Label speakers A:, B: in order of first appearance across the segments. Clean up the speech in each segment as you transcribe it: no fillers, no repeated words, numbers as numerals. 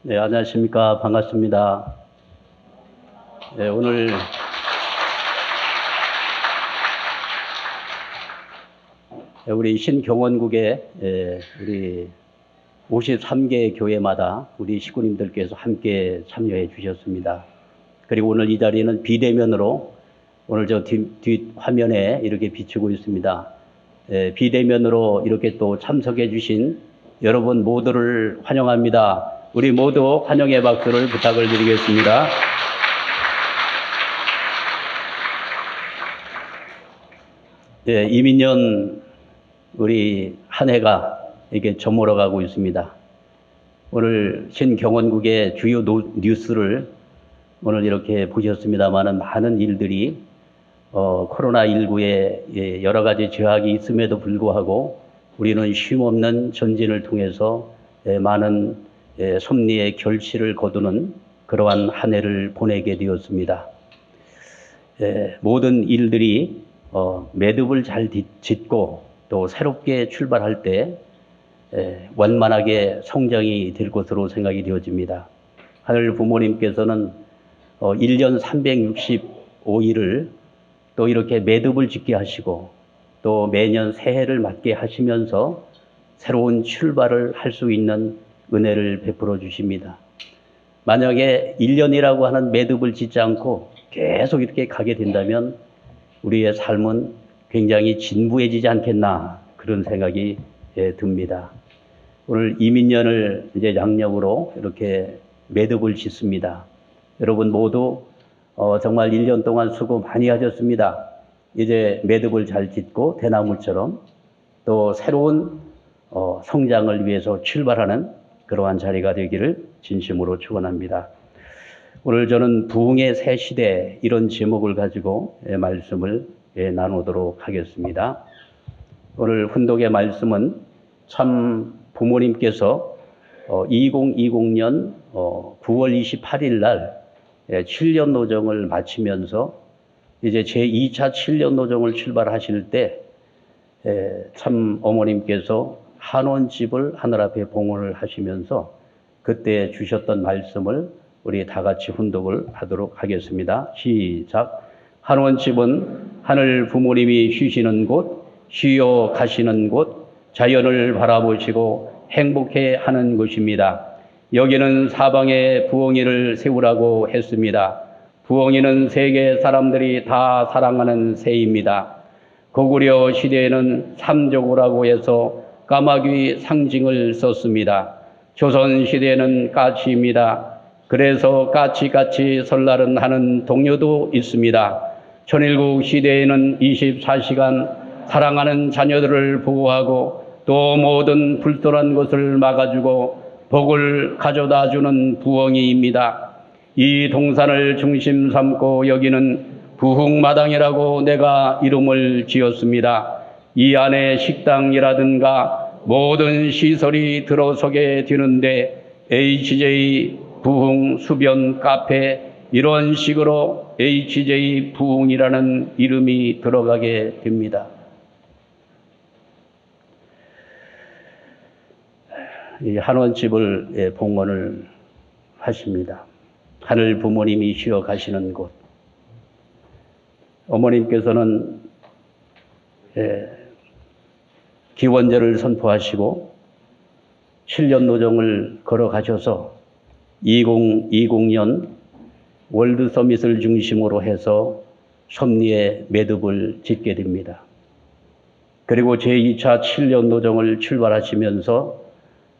A: 네, 안녕하십니까. 반갑습니다. 네, 오늘 우리 신경원국에 우리 53개 교회마다 우리 식구님들께서 함께 참여해 주셨습니다. 그리고 오늘 이 자리는 비대면으로 오늘 저 뒷 화면에 이렇게 비추고 있습니다. 비대면으로 이렇게 또 참석해 주신 여러분 모두를 환영합니다. 우리 모두 환영의 박수를 부탁을 드리겠습니다. 이민년 우리 한 해가 이렇게 저물어 가고 있습니다. 오늘 신경원국의 주요 뉴스를 오늘 이렇게 보셨습니다마는 많은 일들이 코로나19에 여러 가지 제약이 있음에도 불구하고 우리는 쉼없는 전진을 통해서 많은 섭리의 결실을 거두는 그러한 한 해를 보내게 되었습니다. 모든 일들이 매듭을 잘 짓고 또 새롭게 출발할 때 원만하게 성장이 될 것으로 생각이 되어집니다. 하늘 부모님께서는 1년 365일을 또 이렇게 매듭을 짓게 하시고 또 매년 새해를 맞게 하시면서 새로운 출발을 할 수 있는 은혜를 베풀어 주십니다. 만약에 1년이라고 하는 매듭을 짓지 않고 계속 이렇게 가게 된다면 우리의 삶은 굉장히 진부해지지 않겠나 그런 생각이 듭니다. 오늘 이민년을 이제 양력으로 이렇게 매듭을 짓습니다. 여러분 모두 정말 1년 동안 수고 많이 하셨습니다. 이제 매듭을 잘 짓고 대나무처럼 또 새로운 성장을 위해서 출발하는 그러한 자리가 되기를 진심으로 축원합니다. 오늘 저는 부흥의 새 시대 이런 제목을 가지고 말씀을 나누도록 하겠습니다. 오늘 훈독의 말씀은 참 부모님께서 2020년 9월 28일 날 7년 노정을 마치면서 이제 제2차 7년 노정을 출발하실 때 참 어머님께서 한원집을 하늘 앞에 봉헌을 하시면서 그때 주셨던 말씀을 우리 다 같이 훈독을 하도록 하겠습니다. 시작. 한원집은 하늘 부모님이 쉬시는 곳, 쉬어 가시는 곳, 자연을 바라보시고 행복해 하는 곳입니다. 여기는 사방에 부엉이를 세우라고 했습니다. 부엉이는 세계 사람들이 다 사랑하는 새입니다. 고구려 시대에는 삼조구라고 해서 까마귀 상징을 썼습니다. 조선 시대에는 까치입니다. 그래서 까치까치 설날은 하는 동요도 있습니다. 천일국 시대에는 24시간 사랑하는 자녀들을 보호하고 또 모든 불돌한 것을 막아주고 복을 가져다 주는 부엉이입니다. 이 동산을 중심 삼고 여기는 부흥마당이라고 내가 이름을 지었습니다. 이 안에 식당이라든가 모든 시설이 들어서게 되는데 HJ 부흥 수변 카페 이런 식으로 HJ 부흥이라는 이름이 들어가게 됩니다. 이 한원집을 봉헌을 하십니다. 하늘 부모님이 쉬어 가시는 곳. 어머님께서는 기원제를 선포하시고 7년 노정을 걸어가셔서 2020년 월드 서밋을 중심으로 해서 섭리의 매듭을 짓게 됩니다. 그리고 제2차 7년 노정을 출발하시면서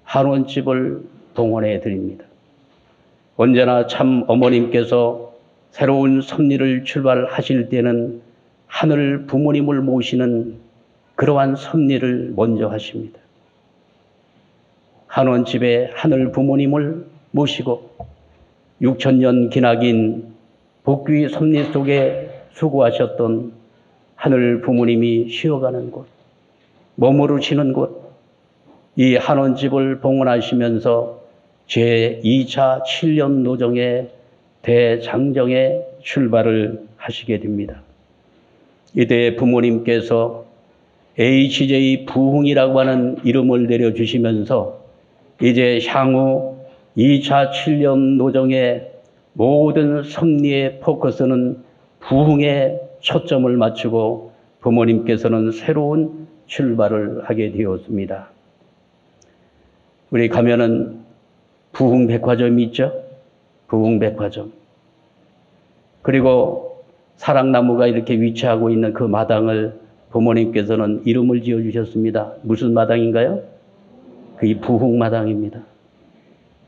A: 한원집을 봉헌해 드립니다. 언제나 참 어머님께서 새로운 섭리를 출발하실 때는 하늘 부모님을 모시는 그러한 섭리를 먼저 하십니다. 한원집에 하늘 부모님을 모시고 6,000년 기나긴 복귀 섭리 속에 수고하셨던 하늘 부모님이 쉬어가는 곳, 머무르시는 곳, 이 한원집을 봉헌하시면서 제2차 7년 노정의 대장정에 출발을 하시게 됩니다. 이때 부모님께서 HJ 부흥이라고 하는 이름을 내려주시면서 이제 향후 2차 7년 노정의 모든 섭리의 포커스는 부흥에 초점을 맞추고 부모님께서는 새로운 출발을 하게 되었습니다. 우리 가면은 부흥백화점이 있죠? 부흥백화점. 그리고 사랑나무가 이렇게 위치하고 있는 그 마당을 부모님께서는 이름을 지어주셨습니다. 무슨 마당인가요? 그게 부흥마당입니다.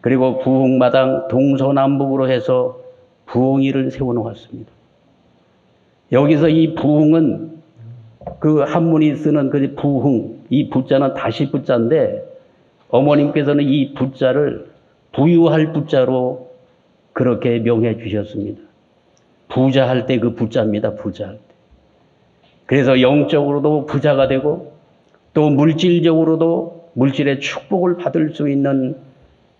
A: 그리고 부흥마당 동서남북으로 해서 부흥이를 세워놓았습니다. 여기서 이 부흥은 그 한문이 쓰는 그 부흥, 이 부자는 다시 부자인데 어머님께서는 이 부자를 부유할 부자로 그렇게 명해 주셨습니다. 부자할 때 그 부자입니다. 부자할 때. 그래서 영적으로도 부자가 되고 또 물질적으로도 물질의 축복을 받을 수 있는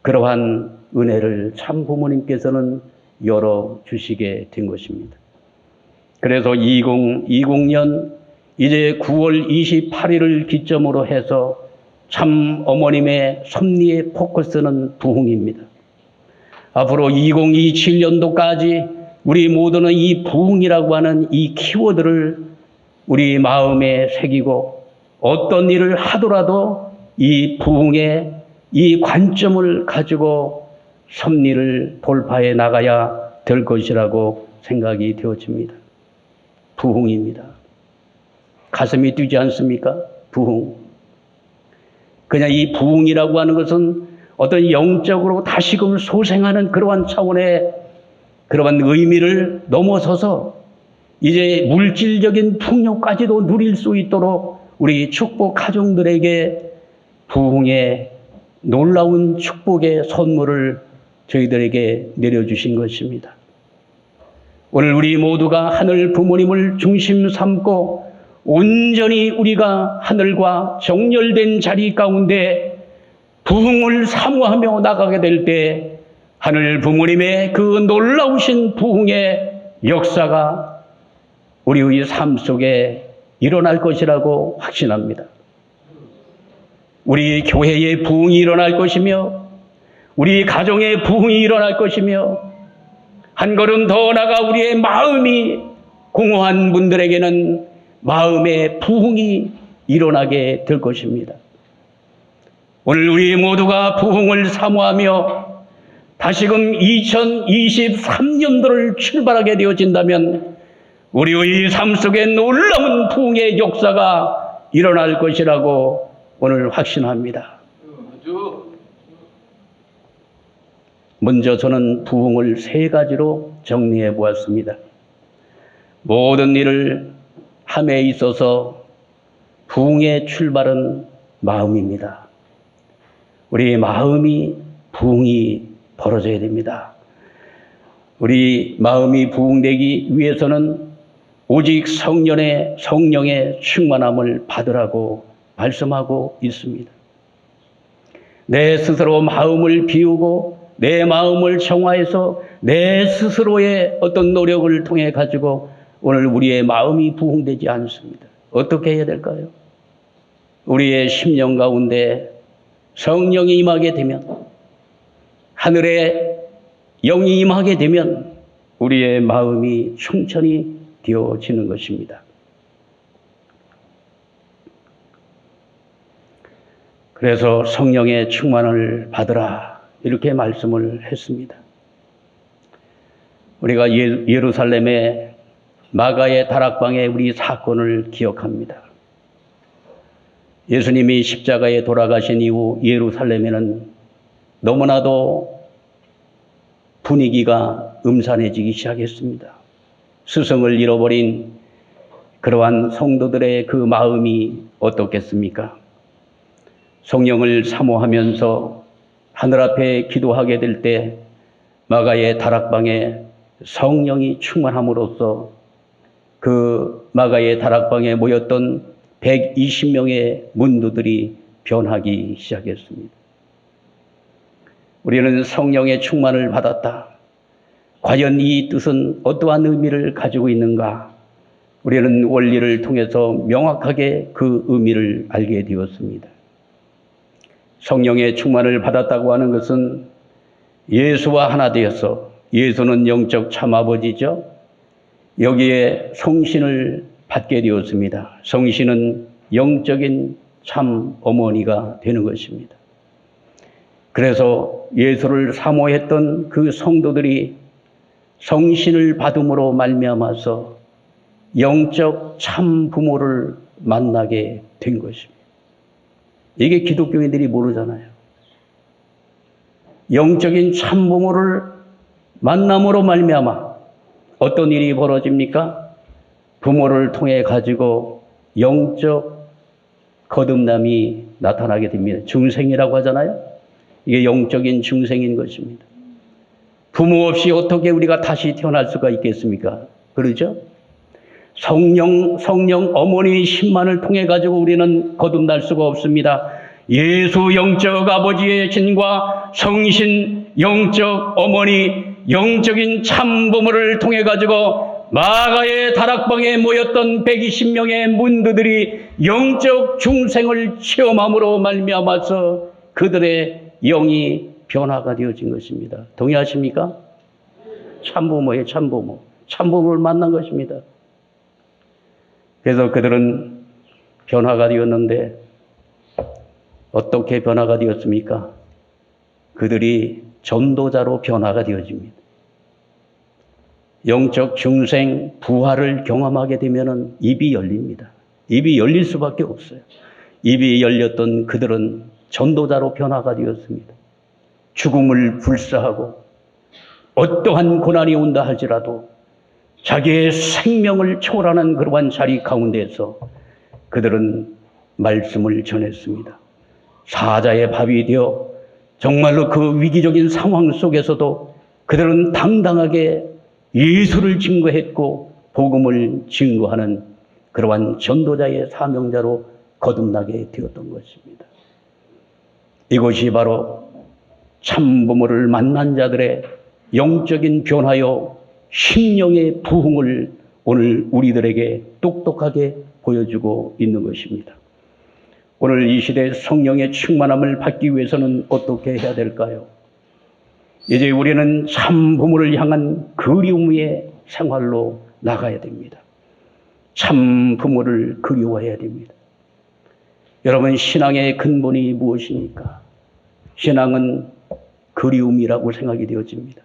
A: 그러한 은혜를 참 부모님께서는 열어주시게 된 것입니다. 그래서 2020년 이제 9월 28일을 기점으로 해서 참 어머님의 섭리의 포커스는 부흥입니다. 앞으로 2027년도까지 우리 모두는 이 부흥이라고 하는 이 키워드를 우리 마음에 새기고 어떤 일을 하더라도 이 부흥의 이 관점을 가지고 섭리를 돌파해 나가야 될 것이라고 생각이 되어집니다. 부흥입니다. 가슴이 뛰지 않습니까? 부흥. 그냥 이 부흥이라고 하는 것은 어떤 영적으로 다시금 소생하는 그러한 차원의 그러한 의미를 넘어서서 이제 물질적인 풍요까지도 누릴 수 있도록 우리 축복 가정들에게 부흥의 놀라운 축복의 선물을 저희들에게 내려주신 것입니다. 오늘 우리 모두가 하늘 부모님을 중심 삼고 온전히 우리가 하늘과 정렬된 자리 가운데 부흥을 사모하며 나가게 될 때 하늘 부모님의 그 놀라우신 부흥의 역사가 우리의 삶 속에 일어날 것이라고 확신합니다. 우리 교회의 부흥이 일어날 것이며 우리 가정의 부흥이 일어날 것이며 한 걸음 더 나아가 우리의 마음이 공허한 분들에게는 마음의 부흥이 일어나게 될 것입니다. 오늘 우리 모두가 부흥을 사모하며 다시금 2023년도를 출발하게 되어진다면 우리의 삶 속에 놀라운 부흥의 역사가 일어날 것이라고 오늘 확신합니다. 먼저 저는 부흥을 세 가지로 정리해 보았습니다. 모든 일을 함에 있어서 부흥의 출발은 마음입니다. 우리 마음이 부흥이 벌어져야 됩니다. 우리 마음이 부흥되기 위해서는 오직 성령의 충만함을 받으라고 말씀하고 있습니다. 내 스스로 마음을 비우고 내 마음을 정화해서 내 스스로의 어떤 노력을 통해 가지고 오늘 우리의 마음이 부흥되지 않습니다. 어떻게 해야 될까요? 우리의 심령 가운데 성령이 임하게 되면 하늘의 영이 임하게 되면 우리의 마음이 충천이 되어지는 것입니다. 그래서 성령의 충만을 받으라 이렇게 말씀을 했습니다. 우리가 예루살렘의 마가의 다락방의 우리 사건을 기억합니다. 예수님이 십자가에 돌아가신 이후 예루살렘에는 너무나도 분위기가 음산해지기 시작했습니다. 스승을 잃어버린 그러한 성도들의 그 마음이 어떻겠습니까? 성령을 사모하면서 하늘 앞에 기도하게 될 때 마가의 다락방에 성령이 충만함으로써 그 마가의 다락방에 모였던 120명의 문도들이 변하기 시작했습니다. 우리는 성령의 충만을 받았다. 과연 이 뜻은 어떠한 의미를 가지고 있는가? 우리는 원리를 통해서 명확하게 그 의미를 알게 되었습니다. 성령의 충만을 받았다고 하는 것은 예수와 하나 되어서, 예수는 영적 참아버지죠. 여기에 성신을 받게 되었습니다. 성신은 영적인 참 어머니가 되는 것입니다. 그래서 예수를 사모했던 그 성도들이 성신을 받음으로 말미암아서 영적 참 부모를 만나게 된 것입니다. 이게 기독교인들이 모르잖아요. 영적인 참 부모를 만남으로 말미암아 어떤 일이 벌어집니까? 부모를 통해 가지고 영적 거듭남이 나타나게 됩니다. 중생이라고 하잖아요. 이게 영적인 중생인 것입니다. 부모 없이 어떻게 우리가 다시 태어날 수가 있겠습니까? 그러죠? 성령 어머니의 신만을 통해 가지고 우리는 거듭날 수가 없습니다. 예수 영적 아버지의 신과 성신 영적 어머니 영적인 참 부모를 통해 가지고 마가의 다락방에 모였던 120명의 문도들이 영적 중생을 체험함으로 말미암아서 그들의 영이 변화가 되어진 것입니다. 동의하십니까? 참부모의 참부모. 참부모를 만난 것입니다. 그래서 그들은 변화가 되었는데 어떻게 변화가 되었습니까? 그들이 전도자로 변화가 되어집니다. 영적 중생 부활을 경험하게 되면 입이 열립니다. 입이 열릴 수밖에 없어요. 입이 열렸던 그들은 전도자로 변화가 되었습니다. 죽음을 불사하고 어떠한 고난이 온다 할지라도 자기의 생명을 초월하는 그러한 자리 가운데서 그들은 말씀을 전했습니다. 사자의 밥이 되어 정말로 그 위기적인 상황 속에서도 그들은 당당하게 예수를 증거했고 복음을 증거하는 그러한 전도자의 사명자로 거듭나게 되었던 것입니다. 이것이 바로 참부모를 만난 자들의 영적인 변화요 심령의 부흥을 오늘 우리들에게 똑똑하게 보여주고 있는 것입니다. 오늘 이 시대에 성령의 충만함을 받기 위해서는 어떻게 해야 될까요? 이제 우리는 참 부모를 향한 그리움의 생활로 나가야 됩니다. 참 부모를 그리워해야 됩니다. 여러분, 신앙의 근본이 무엇입니까? 신앙은 그리움이라고 생각이 되어집니다.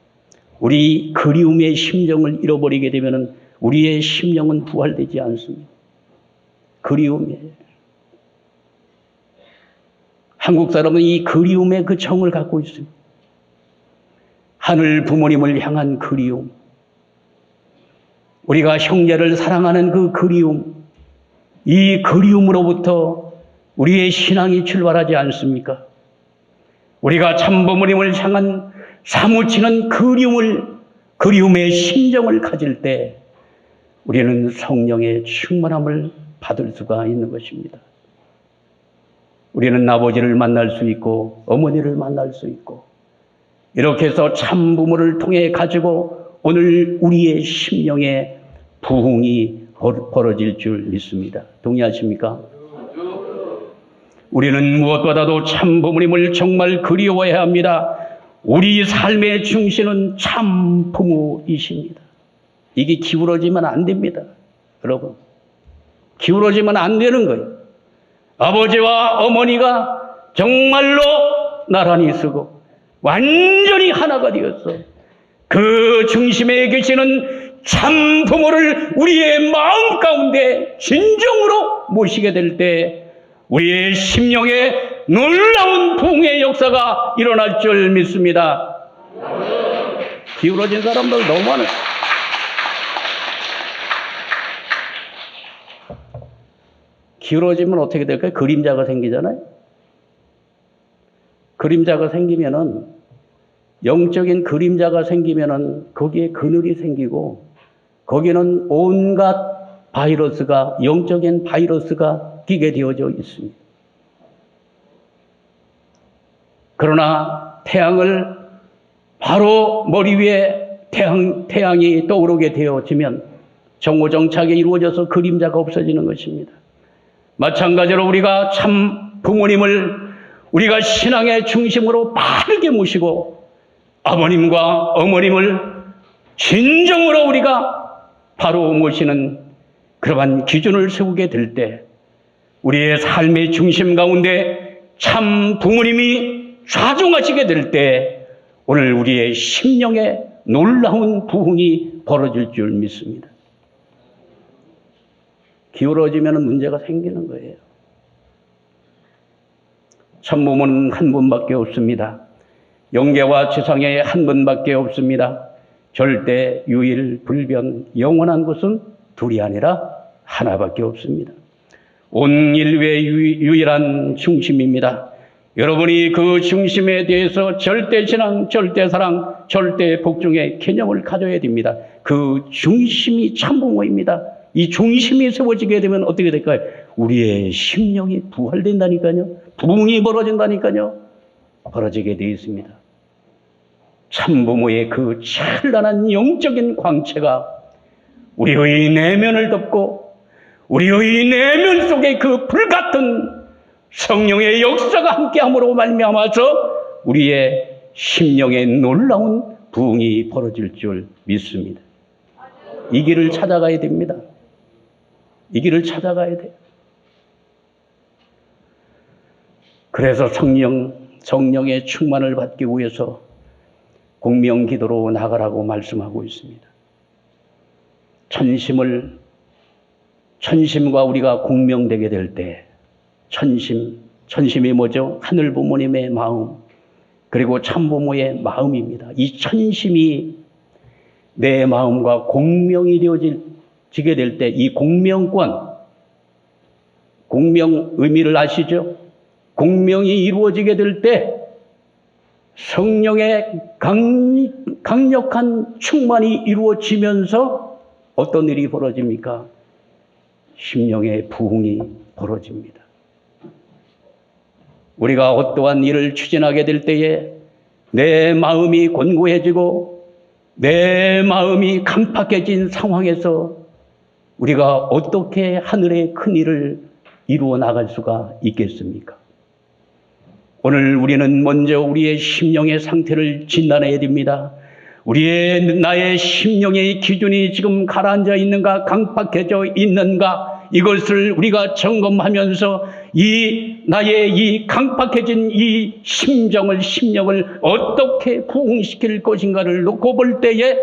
A: 우리 그리움의 심정을 잃어버리게 되면 우리의 심령은 부활되지 않습니다. 그리움이에요. 한국 사람은 이 그리움의 그 정을 갖고 있습니다. 하늘 부모님을 향한 그리움, 우리가 형제를 사랑하는 그 그리움, 이 그리움으로부터 우리의 신앙이 출발하지 않습니까? 우리가 참부모님을 향한 사무치는 그리움의 심정을 가질 때 우리는 성령의 충만함을 받을 수가 있는 것입니다. 우리는 아버지를 만날 수 있고 어머니를 만날 수 있고 이렇게 해서 참부모를 통해 가지고 오늘 우리의 심령에 부흥이 벌어질 줄 믿습니다. 동의하십니까? 우리는 무엇보다도 참부모님을 정말 그리워해야 합니다. 우리 삶의 중심은 참부모이십니다. 이게 기울어지면 안 됩니다. 여러분, 기울어지면 안 되는 거예요. 아버지와 어머니가 정말로 나란히 서고 완전히 하나가 되었어. 그 중심에 계시는 참 부모를 우리의 마음 가운데 진정으로 모시게 될 때 우리의 심령에 놀라운 부흥의 역사가 일어날 줄 믿습니다. 기울어진 사람들 너무 많아요. 기울어지면 어떻게 될까요? 그림자가 생기잖아요. 그림자가 생기면은, 영적인 그림자가 생기면은 거기에 그늘이 생기고 거기는 온갖 바이러스가, 영적인 바이러스가 끼게 되어져 있습니다. 그러나 태양을 바로 머리 위에 태양이 떠오르게 되어지면 정오정착이 이루어져서 그림자가 없어지는 것입니다. 마찬가지로 우리가 참 부모님을 우리가 신앙의 중심으로 바르게 모시고 아버님과 어머님을 진정으로 우리가 바로 모시는 그러한 기준을 세우게 될 때 우리의 삶의 중심 가운데 참 부모님이 좌종하시게 될 때 오늘 우리의 심령에 놀라운 부흥이 벌어질 줄 믿습니다. 기울어지면 문제가 생기는 거예요. 참부모는 한 분밖에 없습니다. 영계와 지상에 한 분밖에 없습니다. 절대, 유일, 불변, 영원한 것은 둘이 아니라 하나밖에 없습니다. 온 인류의 유일한 중심입니다. 여러분이 그 중심에 대해서 절대신앙, 절대사랑, 절대복종의 개념을 가져야 됩니다. 그 중심이 참부모입니다. 이 중심이 세워지게 되면 어떻게 될까요? 우리의 심령이 부활된다니까요. 부흥이 벌어진다니까요. 벌어지게 되어 있습니다. 참부모의 그 찬란한 영적인 광채가 우리의 내면을 덮고 우리의 내면 속에 그 불같은 성령의 역사가 함께함으로 말미암아서 우리의 심령에 놀라운 부흥이 벌어질 줄 믿습니다. 이 길을 찾아가야 됩니다. 이 길을 찾아가야 돼요. 그래서 성령의 충만을 받기 위해서 공명기도로 나가라고 말씀하고 있습니다. 천심과 우리가 공명되게 될 때 천심이 뭐죠? 하늘 부모님의 마음 그리고 참부모의 마음입니다. 이 천심이 내 마음과 공명이 되어지게 될 때 이 공명 의미를 아시죠? 공명이 이루어지게 될 때 성령의 강력한 충만이 이루어지면서 어떤 일이 벌어집니까? 심령의 부흥이 벌어집니다. 우리가 어떠한 일을 추진하게 될 때에 내 마음이 곤고해지고 내 마음이 강팍해진 상황에서 우리가 어떻게 하늘의 큰 일을 이루어 나갈 수가 있겠습니까? 오늘 우리는 먼저 우리의 심령의 상태를 진단해야 됩니다. 나의 심령의 기준이 지금 가라앉아 있는가, 강팍해져 있는가, 이것을 우리가 점검하면서 나의 이 강팍해진 이 심령을 어떻게 부흥시킬 것인가를 놓고 볼 때에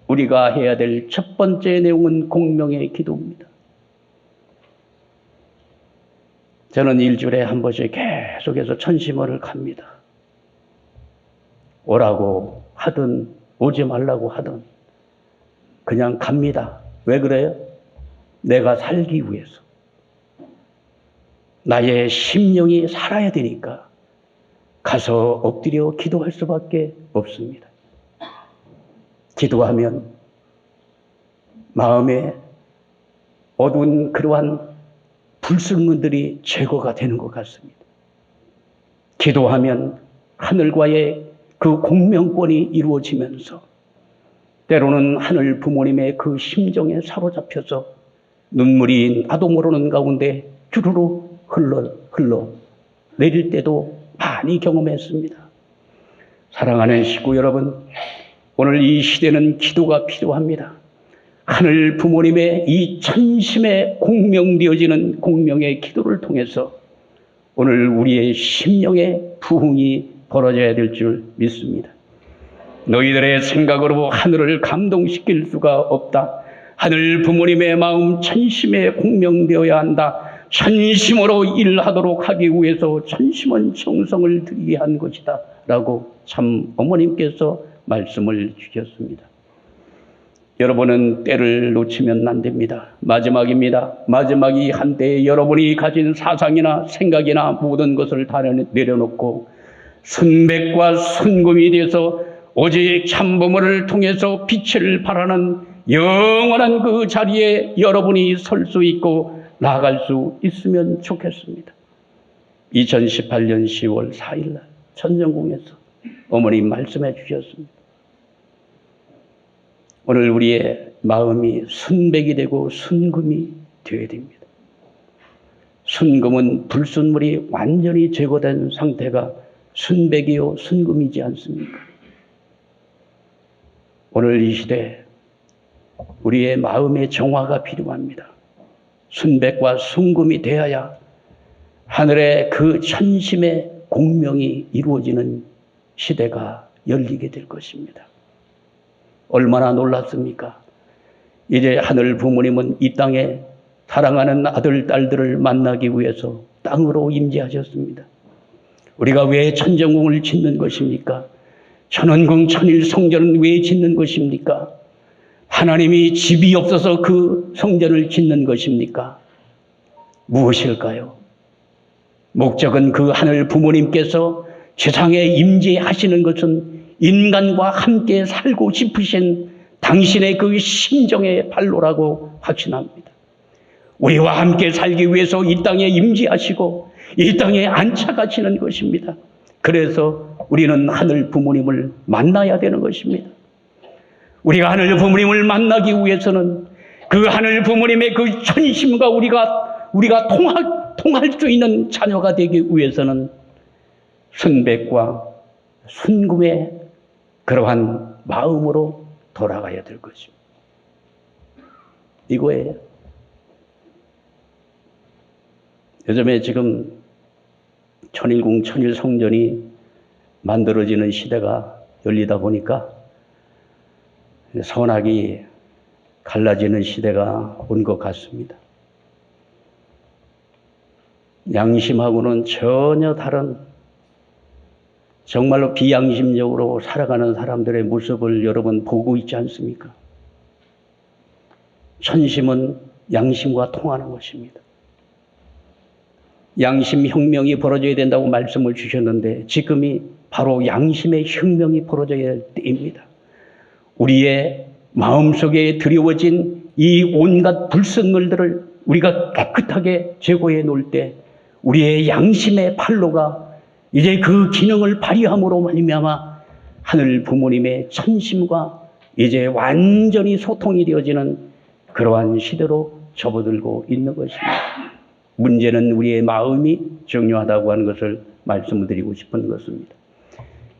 A: 우리가 해야 될 첫 번째 내용은 공명의 기도입니다. 저는 일주일에 한 번씩 계속해서 천심원을 갑니다. 오라고 하든 오지 말라고 하든 그냥 갑니다. 왜 그래요? 내가 살기 위해서. 나의 심령이 살아야 되니까 가서 엎드려 기도할 수밖에 없습니다. 기도하면 마음에 어두운 그러한 불순물들이 제거가 되는 것 같습니다. 기도하면 하늘과의 그 공명권이 이루어지면서 때로는 하늘 부모님의 그 심정에 사로잡혀서 눈물이 나도 모르는 가운데 주르르 흘러 내릴 때도 많이 경험했습니다. 사랑하는 식구 여러분, 오늘 이 시대는 기도가 필요합니다. 하늘 부모님의 이 천심에 공명되어지는 공명의 기도를 통해서 오늘 우리의 심령의 부흥이 벌어져야 될 줄 믿습니다. 너희들의 생각으로 하늘을 감동시킬 수가 없다. 하늘 부모님의 마음 천심에 공명되어야 한다. 천심으로 일하도록 하기 위해서 천심은 정성을 들이게 한 것이다 라고 참 어머님께서 말씀을 주셨습니다. 여러분은 때를 놓치면 안 됩니다. 마지막입니다. 마지막이 한때에 여러분이 가진 사상이나 생각이나 모든 것을 다 내려놓고 순백과 순금이 돼서 오직 참부모를 통해서 빛을 발하는 영원한 그 자리에 여러분이 설 수 있고 나아갈 수 있으면 좋겠습니다. 2018년 10월 4일 날 천정궁에서 어머님 말씀해 주셨습니다. 오늘 우리의 마음이 순백이 되고 순금이 되어야 됩니다. 순금은 불순물이 완전히 제거된 상태가 순백이요 순금이지 않습니까? 오늘 이 시대 우리의 마음의 정화가 필요합니다. 순백과 순금이 되어야 하늘의 그 천심의 공명이 이루어지는 시대가 열리게 될 것입니다. 얼마나 놀랐습니까? 이제 하늘 부모님은 이 땅에 사랑하는 아들, 딸들을 만나기 위해서 땅으로 임재하셨습니다. 우리가 왜 천정궁을 짓는 것입니까? 천원궁 천일성전은 왜 짓는 것입니까? 하나님이 집이 없어서 그 성전을 짓는 것입니까? 무엇일까요? 목적은 그 하늘 부모님께서 세상에 임재하시는 것은 인간과 함께 살고 싶으신 당신의 그 심정의 발로라고 확신합니다. 우리와 함께 살기 위해서 이 땅에 임재하시고 이 땅에 안착하시는 것입니다. 그래서 우리는 하늘 부모님을 만나야 되는 것입니다. 우리가 하늘 부모님을 만나기 위해서는 그 하늘 부모님의 그 천심과 우리가 통할 수 있는 자녀가 되기 위해서는 순백과 순금의 그러한 마음으로 돌아가야 될 것입니다. 이거예요. 요즘에 지금 천일궁 천일성전이 만들어지는 시대가 열리다 보니까 선악이 갈라지는 시대가 온 것 같습니다. 양심하고는 전혀 다른 정말로 비양심적으로 살아가는 사람들의 모습을 여러분 보고 있지 않습니까? 천심은 양심과 통하는 것입니다. 양심 혁명이 벌어져야 된다고 말씀을 주셨는데 지금이 바로 양심의 혁명이 벌어져야 할 때입니다. 우리의 마음속에 드리워진 이 온갖 불순물들을 우리가 깨끗하게 제거해 놓을 때 우리의 양심의 판로가 이제 그 기능을 발휘함으로 말미암아 하늘 부모님의 천심과 이제 완전히 소통이 되어지는 그러한 시대로 접어들고 있는 것입니다. 문제는 우리의 마음이 중요하다고 하는 것을 말씀을 드리고 싶은 것입니다.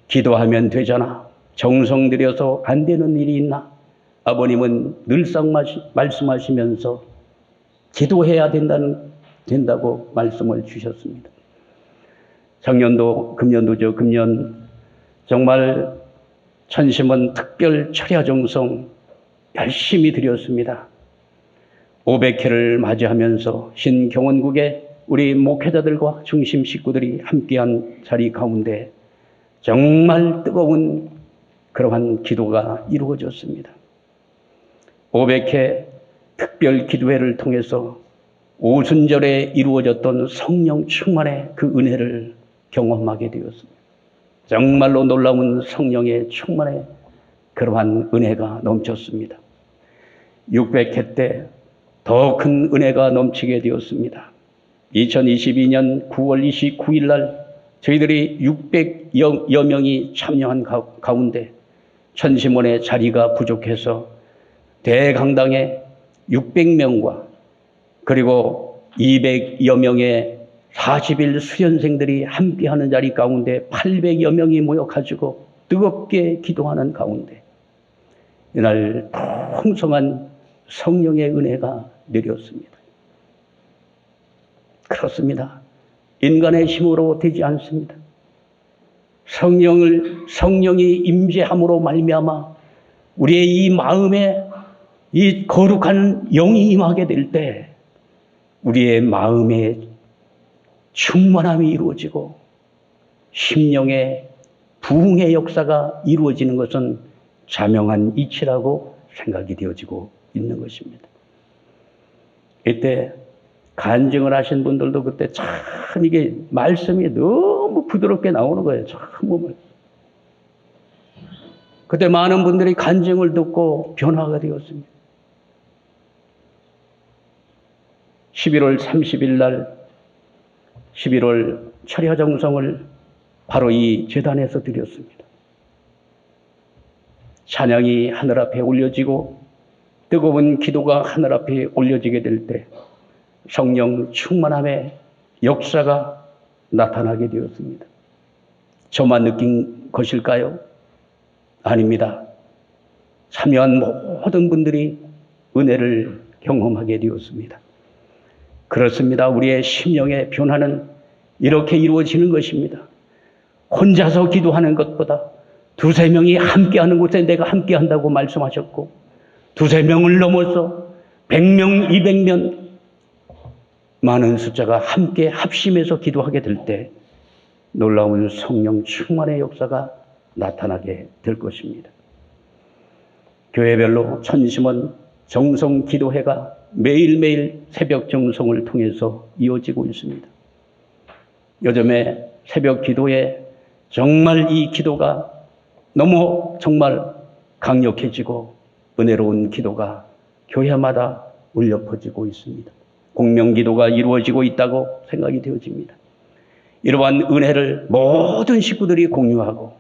A: 기도하면 되잖아. 정성 들여서 안 되는 일이 있나? 아버님은 늘상 말씀하시면서 기도해야 된다고 말씀을 주셨습니다. 작년도, 금년 정말 천심은 특별 철야 정성 열심히 드렸습니다. 500회를 맞이하면서 신경원국의 우리 목회자들과 중심 식구들이 함께한 자리 가운데 정말 뜨거운 그러한 기도가 이루어졌습니다. 500회 특별 기도회를 통해서 오순절에 이루어졌던 성령 충만의 그 은혜를 경험하게 되었습니다. 정말로 놀라운 성령의 충만의 그러한 은혜가 넘쳤습니다. 600회 때 더 큰 은혜가 넘치게 되었습니다. 2022년 9월 29일 날 저희들이 600여 명이 참여한 가운데 천심원의 자리가 부족해서 대강당에 600명과 그리고 200여 명의 40일 수련생들이 함께하는 자리 가운데 800여 명이 모여가지고 뜨겁게 기도하는 가운데 이날 풍성한 성령의 은혜가 내렸습니다. 그렇습니다. 인간의 힘으로 되지 않습니다. 성령이 임재함으로 말미암아 우리의 이 마음에 이 거룩한 영이 임하게 될 때 우리의 마음에 충만함이 이루어지고 심령의 부흥의 역사가 이루어지는 것은 자명한 이치라고 생각이 되어지고 있는 것입니다. 이때 간증을 하신 분들도 그때 참 이게 말씀이 너무 부드럽게 나오는 거예요. 참 그때 많은 분들이 간증을 듣고 변화가 되었습니다. 11월 30일 날 11월 철야 정성을 바로 이 제단에서 드렸습니다. 찬양이 하늘 앞에 올려지고 뜨거운 기도가 하늘 앞에 올려지게 될 때 성령 충만함의 역사가 나타나게 되었습니다. 저만 느낀 것일까요? 아닙니다. 참여한 모든 분들이 은혜를 경험하게 되었습니다. 그렇습니다. 우리의 심령의 변화는 이렇게 이루어지는 것입니다. 혼자서 기도하는 것보다 두세 명이 함께하는 곳에 내가 함께한다고 말씀하셨고, 두세 명을 넘어서 100명, 200명 많은 숫자가 함께 합심해서 기도하게 될 때 놀라운 성령 충만의 역사가 나타나게 될 것입니다. 교회별로 천심원 정성 기도회가 매일매일 새벽 정성을 통해서 이어지고 있습니다. 요즘에 새벽 기도에 정말 이 기도가 너무 정말 강력해지고 은혜로운 기도가 교회마다 울려 퍼지고 있습니다. 공명기도가 이루어지고 있다고 생각이 되어집니다. 이러한 은혜를 모든 식구들이 공유하고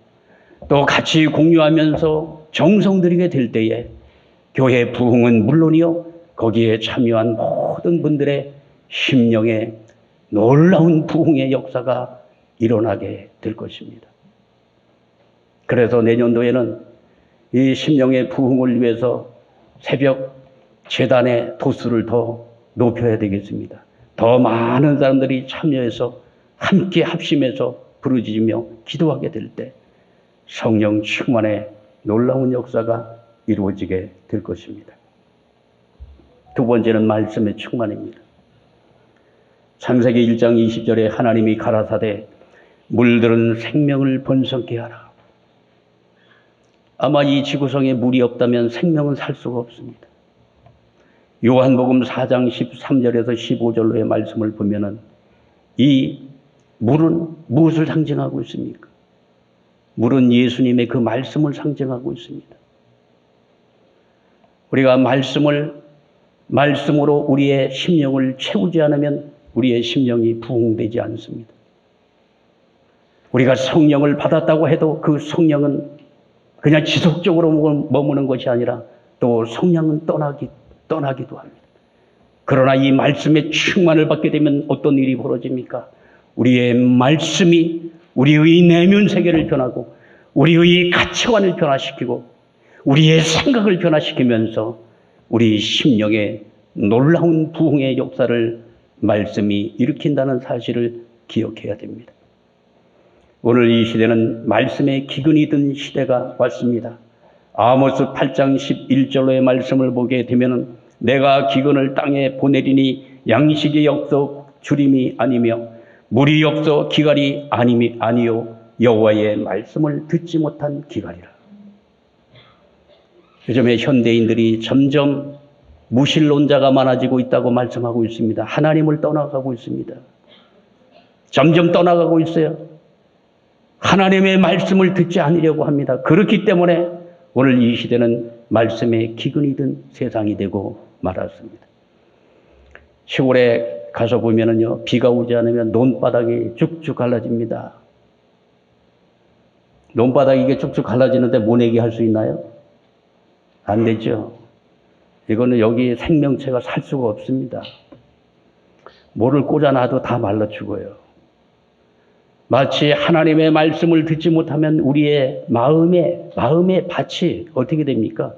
A: 또 같이 공유하면서 정성 들이게 될 때에 교회 부흥은 물론이요, 거기에 참여한 모든 분들의 심령에 놀라운 부흥의 역사가 일어나게 될 것입니다. 그래서 내년도에는 이 심령의 부흥을 위해서 새벽 재단의 도수를 더 높여야 되겠습니다. 더 많은 사람들이 참여해서 함께 합심해서 부르짖으며 기도하게 될 때 성령 충만의 놀라운 역사가 이루어지게 될 것입니다. 두 번째는 말씀의 충만입니다. 창세기 1장 20절에 하나님이 가라사대 물들은 생명을 번성케 하라. 아마 이 지구상에 물이 없다면 생명은 살 수가 없습니다. 요한복음 4장 13절에서 15절로의 말씀을 보면은 이 물은 무엇을 상징하고 있습니까? 물은 예수님의 그 말씀을 상징하고 있습니다. 우리가 말씀으로 우리의 심령을 채우지 않으면 우리의 심령이 부흥되지 않습니다. 우리가 성령을 받았다고 해도 그 성령은 그냥 지속적으로 머무는 것이 아니라 또 성령은 떠나기도 합니다. 그러나 이 말씀의 충만을 받게 되면 어떤 일이 벌어집니까? 우리의 말씀이 우리의 내면 세계를 변하고 우리의 가치관을 변화시키고 우리의 생각을 변화시키면서 우리 심령에 놀라운 부흥의 역사를 말씀이 일으킨다는 사실을 기억해야 됩니다. 오늘 이 시대는 말씀의 기근이 든 시대가 왔습니다. 아모스 8장 11절로의 말씀을 보게 되면 내가 기근을 땅에 보내리니 양식이 없어 주림이 아니며 물이 없어 기갈이 아니요 여호와의 말씀을 듣지 못한 기갈이라. 요즘에 현대인들이 점점 무신론자가 많아지고 있다고 말씀하고 있습니다. 하나님을 떠나가고 있습니다. 점점 떠나가고 있어요. 하나님의 말씀을 듣지 않으려고 합니다. 그렇기 때문에 오늘 이 시대는 말씀에 기근이 든 세상이 되고 말았습니다. 시골에 가서 보면은요, 비가 오지 않으면 논바닥이 쭉쭉 갈라집니다. 논바닥이 이게 쭉쭉 갈라지는데 모내기 할 수 있나요? 안 되죠. 이거는 여기 생명체가 살 수가 없습니다. 뭐를 꽂아놔도 다 말라 죽어요. 마치 하나님의 말씀을 듣지 못하면 우리의 마음의 밭이 어떻게 됩니까?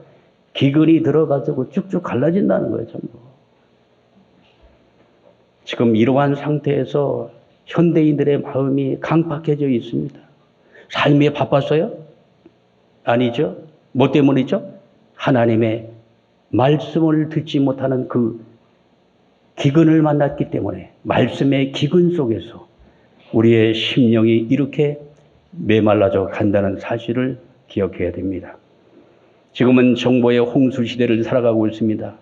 A: 기근이 들어가지고 쭉쭉 갈라진다는 거예요, 전부. 지금 이러한 상태에서 현대인들의 마음이 강팍해져 있습니다. 삶이 바빴어요? 아니죠. 뭐 때문이죠? 하나님의 말씀을 듣지 못하는 그 기근을 만났기 때문에 말씀의 기근 속에서 우리의 심령이 이렇게 메말라져 간다는 사실을 기억해야 됩니다. 지금은 정보의 홍수 시대를 살아가고 있습니다.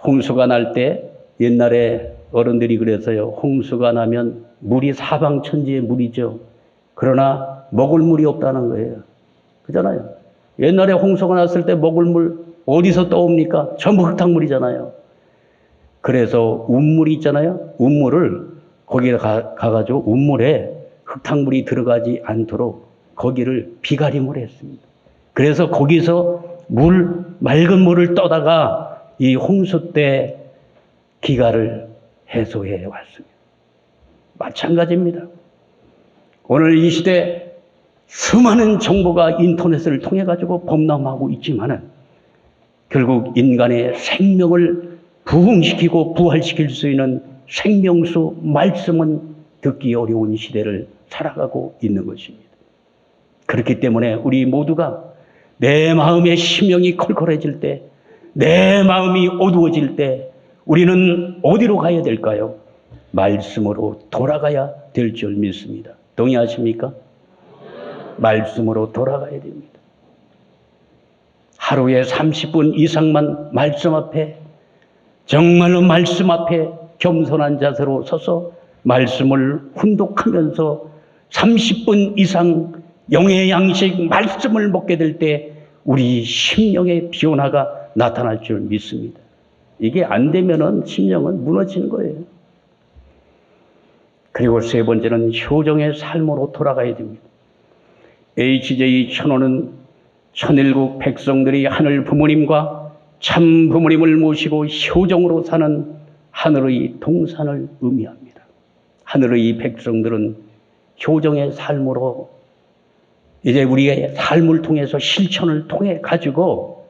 A: 홍수가 날 때 옛날에 어른들이 그래서요, 홍수가 나면 물이 사방천지의 물이죠. 그러나 먹을 물이 없다는 거예요. 그잖아요. 옛날에 홍수가 났을 때 먹을 물 어디서 떠옵니까? 전부 흙탕물이잖아요. 그래서 운물이 있잖아요. 운물을 거기에 가가지고 운물에 흙탕물이 들어가지 않도록 거기를 비가림을 했습니다. 그래서 거기서 맑은 물을 떠다가 이 홍수 때 기갈을 해소해 왔습니다. 마찬가지입니다. 오늘 이 시대 수많은 정보가 인터넷을 통해 가지고 범람하고 있지만은 결국 인간의 생명을 부흥시키고 부활시킬 수 있는 생명수 말씀은 듣기 어려운 시대를 살아가고 있는 것입니다. 그렇기 때문에 우리 모두가 내 마음의 심령이 컬컬해질 때, 내 마음이 어두워질 때 우리는 어디로 가야 될까요? 말씀으로 돌아가야 될 줄 믿습니다. 동의하십니까? 말씀으로 돌아가야 됩니다. 하루에 30분 이상만 말씀 앞에, 정말로 말씀 앞에 겸손한 자세로 서서 말씀을 훈독하면서 30분 이상 영의 양식 말씀을 먹게 될 때 우리 심령의 변화가 나타날 줄 믿습니다. 이게 안 되면은 심령은 무너지는 거예요. 그리고 세 번째는 효정의 삶으로 돌아가야 됩니다. H.J. 천호는 천일국 백성들이 하늘 부모님과 참 부모님을 모시고 효정으로 사는 하늘의 동산을 의미합니다. 하늘의 백성들은 효정의 삶으로 이제 우리의 삶을 통해서 실천을 통해 가지고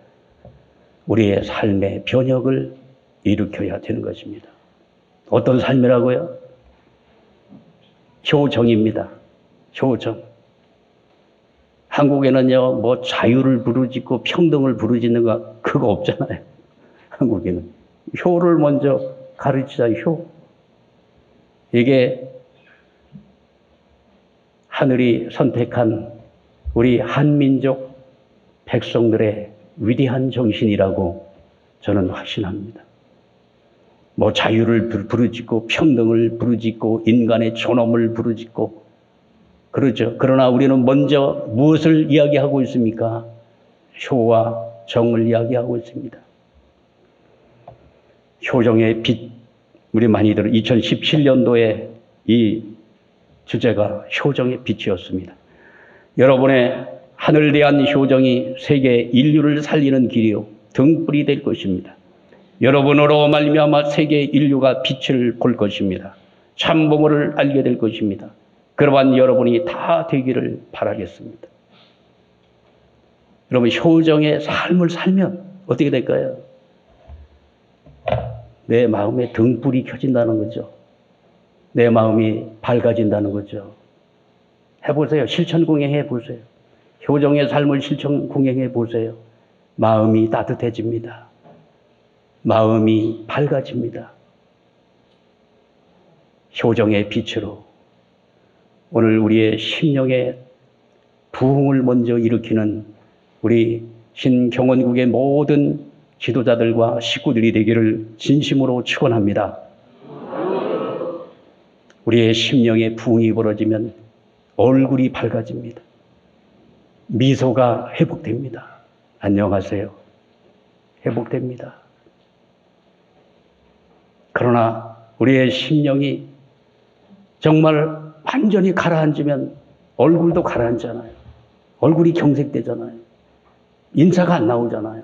A: 우리의 삶의 변혁을 일으켜야 되는 것입니다. 어떤 삶이라고요? 효정입니다. 효정. 한국에는요, 뭐 자유를 부르짖고 평등을 부르짖는 거 그거 없잖아요. 한국에는 효를 먼저 가르치자. 효. 이게 하늘이 선택한 우리 한민족 백성들의 위대한 정신이라고 저는 확신합니다. 뭐 자유를 부르짖고 평등을 부르짖고 인간의 존엄을 부르짖고 그렇죠. 그러나 우리는 먼저 무엇을 이야기하고 있습니까? 효와 정을 이야기하고 있습니다. 효정의 빛, 우리 많이들 2017년도에 이 주제가 효정의 빛이었습니다. 여러분의 하늘 대한 효정이 세계 인류를 살리는 길이요 등불이 될 것입니다. 여러분으로 말미암아 세계 인류가 빛을 볼 것입니다. 참부모를 알게 될 것입니다. 그러한 여러분이 다 되기를 바라겠습니다. 여러분 효정의 삶을 살면 어떻게 될까요? 내 마음에 등불이 켜진다는 거죠. 내 마음이 밝아진다는 거죠. 해보세요. 실천 공행해 보세요. 효정의 삶을 실천 공행해 보세요. 마음이 따뜻해집니다. 마음이 밝아집니다. 효정의 빛으로 오늘 우리의 심령의 부흥을 먼저 일으키는 우리 신경원국의 모든 지도자들과 식구들이 되기를 진심으로 축원합니다. 우리의 심령의 부흥이 벌어지면 얼굴이 밝아집니다. 미소가 회복됩니다. 안녕하세요. 회복됩니다. 그러나 우리의 심령이 정말 완전히 가라앉으면 얼굴도 가라앉잖아요. 얼굴이 경색되잖아요. 인사가 안 나오잖아요.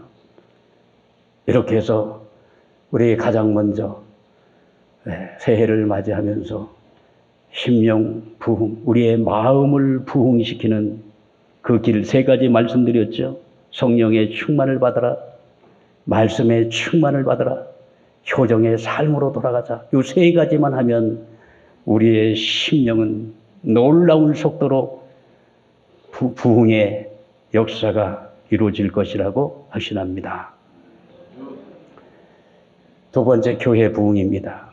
A: 이렇게 해서 우리 가장 먼저 새해를 맞이하면서 심령 부흥, 우리의 마음을 부흥시키는 그 길 세 가지 말씀드렸죠. 성령의 충만을 받아라. 말씀의 충만을 받아라. 효정의 삶으로 돌아가자. 이 세 가지만 하면 우리의 심령은 놀라운 속도로 부흥의 역사가 이루어질 것이라고 확신합니다. 두 번째 교회 부흥입니다.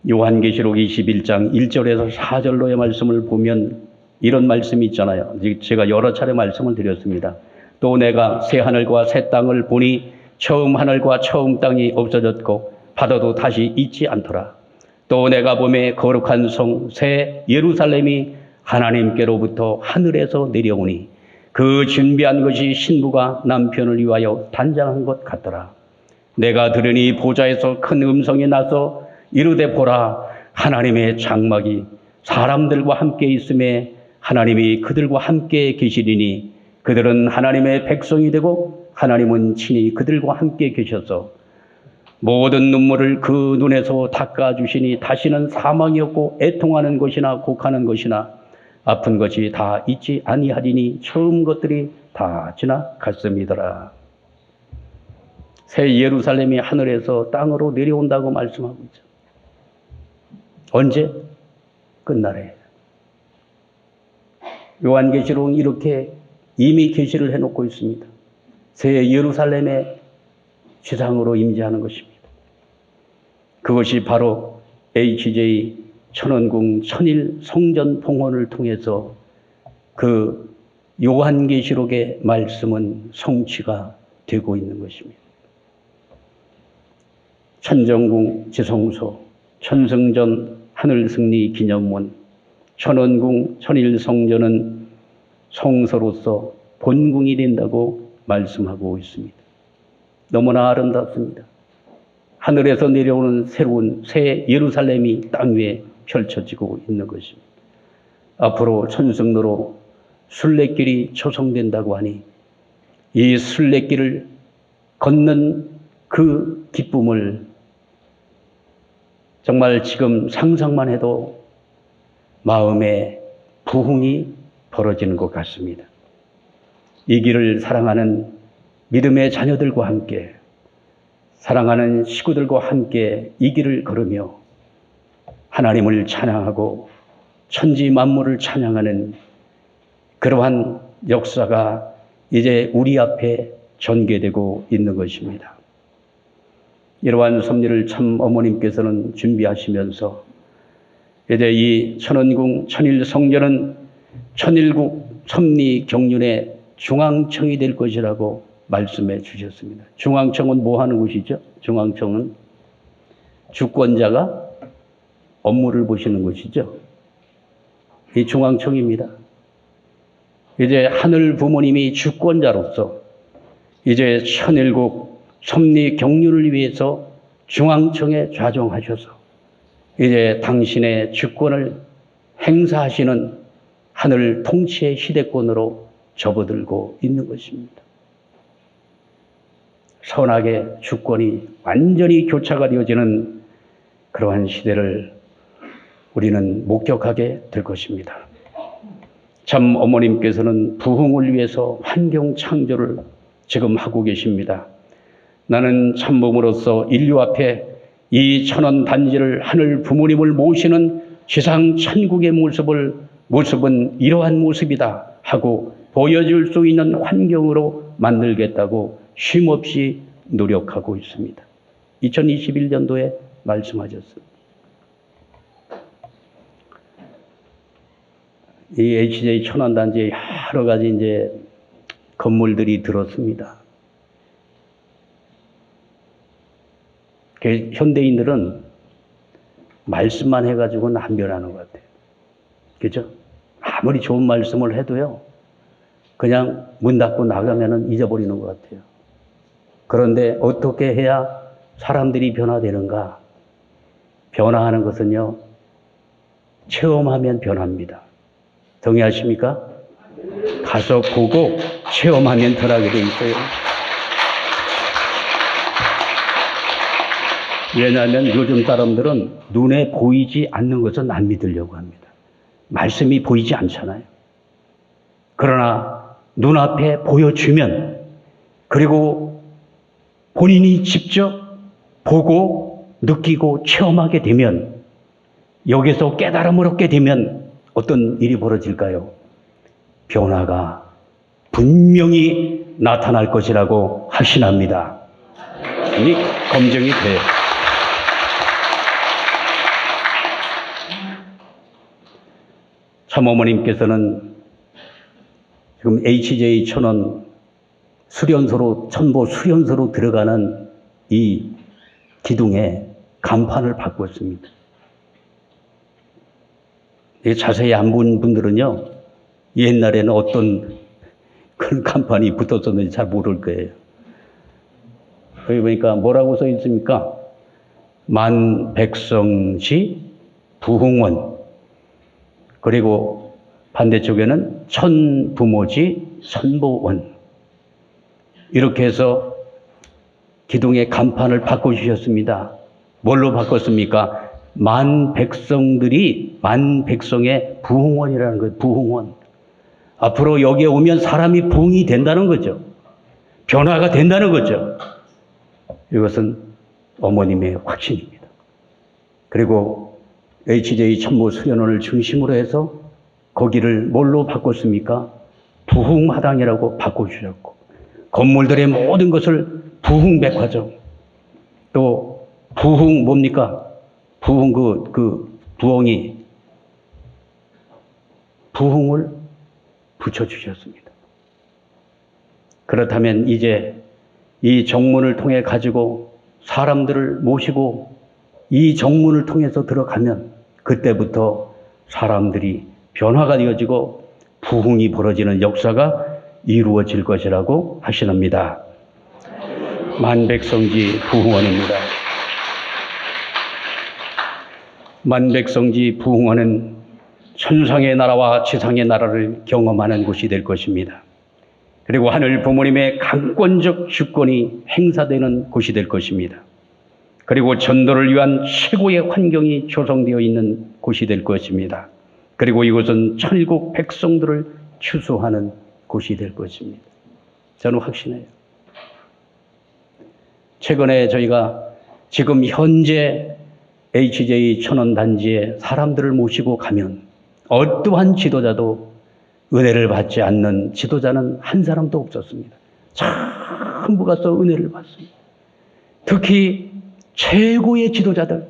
A: 요한계시록 21장 1절에서 4절로의 말씀을 보면 이런 말씀이 있잖아요. 제가 여러 차례 말씀을 드렸습니다. 또 내가 새 하늘과 새 땅을 보니 처음 하늘과 처음 땅이 없어졌고 바다도 다시 있지 않더라. 또 내가 보매 거룩한 성 새 예루살렘이 하나님께로부터 하늘에서 내려오니 그 준비한 것이 신부가 남편을 위하여 단장한 것 같더라. 내가 들으니 보좌에서 큰 음성이 나서 이르되 보라, 하나님의 장막이 사람들과 함께 있음에 하나님이 그들과 함께 계시리니 그들은 하나님의 백성이 되고 하나님은 친히 그들과 함께 계셔서 모든 눈물을 그 눈에서 닦아주시니 다시는 사망이 없고 애통하는 것이나 곡하는 것이나 아픈 것이 다 있지 아니하리니 처음 것들이 다 지나갔음이더라. 새 예루살렘이 하늘에서 땅으로 내려온다고 말씀하고 있죠. 언제? 끝날에. 요한계시록은 이렇게 이미 계시를 해놓고 있습니다. 새 예루살렘의 지상으로 임재하는 것입니다. 그것이 바로 HJ 천원궁 천일 성전 봉헌을 통해서 그 요한계시록의 말씀은 성취가 되고 있는 것입니다. 천정궁 지성소, 천성전 하늘승리 기념원, 천원궁 천일성전은 성소로서 본궁이 된다고 말씀하고 있습니다. 너무나 아름답습니다. 하늘에서 내려오는 새로운 새 예루살렘이 땅 위에 펼쳐지고 있는 것입니다. 앞으로 천성로로 순례길이 조성된다고 하니 이 순례길을 걷는 그 기쁨을 정말 지금 상상만 해도 마음에 부흥이 벌어지는 것 같습니다. 이 길을 사랑하는 믿음의 자녀들과 함께, 사랑하는 식구들과 함께 이 길을 걸으며 하나님을 찬양하고 천지 만물을 찬양하는 그러한 역사가 이제 우리 앞에 전개되고 있는 것입니다. 이러한 섭리를 참 어머님께서는 준비하시면서 이제 이 천원궁 천일성전은 천일국 섭리 경륜의 중앙청이 될 것이라고 말씀해 주셨습니다. 중앙청은 뭐 하는 곳이죠? 중앙청은 주권자가 업무를 보시는 곳이죠. 이 중앙청입니다. 이제 하늘 부모님이 주권자로서 이제 천일국 섭리 경륜을 위해서 중앙청에 좌정하셔서 이제 당신의 주권을 행사하시는 하늘 통치의 시대권으로 접어들고 있는 것입니다. 선악의 주권이 완전히 교차가 되어지는 그러한 시대를 우리는 목격하게 될 것입니다. 참 어머님께서는 부흥을 위해서 환경 창조를 지금 하고 계십니다. 나는 참모으로서 인류 앞에 이 천원 단지를 하늘 부모님을 모시는 지상 천국의 모습은 이러한 모습이다 하고 보여줄 수 있는 환경으로 만들겠다고 쉼없이 노력하고 있습니다. 2021년도에 말씀하셨습니다. 이 HJ 천원단지에 여러 가지 이제 건물들이 들었습니다. 현대인들은 말씀만 해가지고는 안 변하는 것 같아요. 그죠? 아무리 좋은 말씀을 해도요, 그냥 문 닫고 나가면은 잊어버리는 것 같아요. 그런데 어떻게 해야 사람들이 변화되는가? 변화하는 것은요, 체험하면 변합니다. 동의하십니까? 가서 보고 체험하면 변하게 돼 있어요. 왜냐하면 요즘 사람들은 눈에 보이지 않는 것은 안 믿으려고 합니다. 말씀이 보이지 않잖아요. 그러나 눈앞에 보여주면, 그리고 본인이 직접 보고 느끼고 체험하게 되면, 여기서 깨달음을 얻게 되면 어떤 일이 벌어질까요? 변화가 분명히 나타날 것이라고 확신합니다. 이미 검증이 돼요. 참어머님께서는 지금 HJ 천원 천보 수련소로 들어가는 이 기둥에 간판을 바꿨습니다. 자세히 안 본 분들은요, 옛날에는 어떤 그런 간판이 붙었었는지 잘 모를 거예요. 여기 보니까 뭐라고 써 있습니까? 만백성시 부흥원, 그리고 반대쪽에는 천부모지 선보원, 이렇게 해서 기둥의 간판을 바꿔주셨습니다. 뭘로 바꿨습니까? 만백성의 부흥원이라는 거예요. 부흥원. 앞으로 여기에 오면 사람이 부흥이 된다는 거죠. 변화가 된다는 거죠. 이것은 어머님의 확신입니다. 그리고 HJ 천모 수련원을 중심으로 해서 거기를 뭘로 바꿨습니까? 부흥마당이라고 바꿔주셨고, 건물들의 모든 것을 부흥백화점, 또 부흥 뭡니까? 부흥 부엉이, 부흥을 붙여주셨습니다. 그렇다면 이제 이 정문을 통해 가지고 사람들을 모시고 이 정문을 통해서 들어가면 그때부터 사람들이 변화가 되어지고 부흥이 벌어지는 역사가 이루어질 것이라고 하시납니다. 만백성지 부흥원입니다. 만백성지 부흥원은 천상의 나라와 지상의 나라를 경험하는 곳이 될 것입니다. 그리고 하늘 부모님의 강권적 주권이 행사되는 곳이 될 것입니다. 그리고 전도를 위한 최고의 환경이 조성되어 있는 곳이 될 것입니다. 그리고 이곳은 천국 백성들을 추수하는 곳이 될 것입니다. 저는 확신해요. 최근에 저희가 지금 현재 HJ 천원 단지에 사람들을 모시고 가면 어떠한 지도자도 은혜를 받지 않는 지도자는 한 사람도 없었습니다. 전부 가서 은혜를 받습니다. 특히 최고의 지도자들,